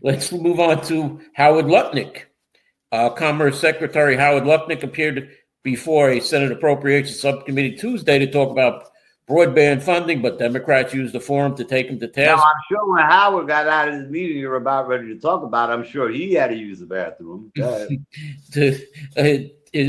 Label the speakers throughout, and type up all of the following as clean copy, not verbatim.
Speaker 1: Let's move on to Howard Lutnick. Commerce Secretary Howard Lutnick appeared before a Senate Appropriations Subcommittee Tuesday to talk about broadband funding, but Democrats used the forum to take him to task.
Speaker 2: Now, I'm sure when Howard got out of his meeting you're about ready to talk about, I'm sure he had to use the bathroom.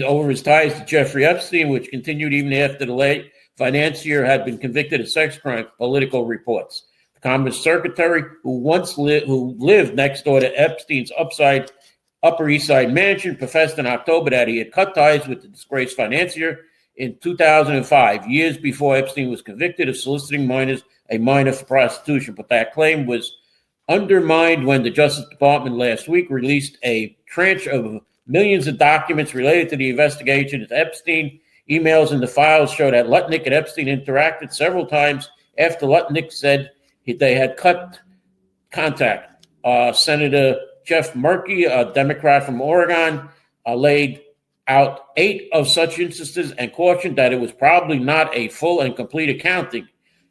Speaker 1: Over his ties to Jeffrey Epstein, which continued even after the late financier had been convicted of sex crimes, Political reports. The Commerce Secretary, who lived next door to Epstein's Upper East Side mansion, professed in October that he had cut ties with the disgraced financier in 2005, years before Epstein was convicted of soliciting a minor for prostitution. But that claim was undermined when the Justice Department last week released a tranche of millions of documents related to the investigation into Epstein. Emails in the files show that Lutnick and Epstein interacted several times after Lutnick said they had cut contact. Senator Jeff Murphy, a Democrat from Oregon, laid out 8 of such instances and cautioned that it was probably not a full and complete accounting.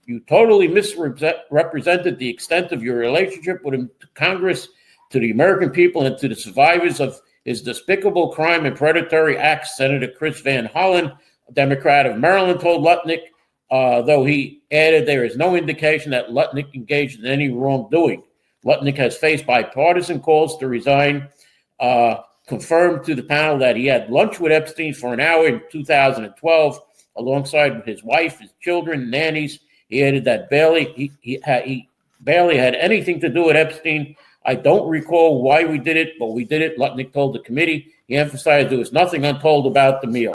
Speaker 1: You totally misrepresented the extent of your relationship with him to Congress, to the American people, and to the survivors of his despicable crime and predatory acts, Senator Chris Van Hollen, a Democrat of Maryland, told Lutnick, though he added there is no indication that Lutnick engaged in any wrongdoing. Lutnick has faced bipartisan calls to resign, confirmed to the panel that he had lunch with Epstein for an hour in 2012 alongside his wife, his children, nannies. He added that he barely had anything to do with Epstein. I don't recall why we did it, but we did it, Lutnick told the committee. He emphasized there was nothing untold about the meal.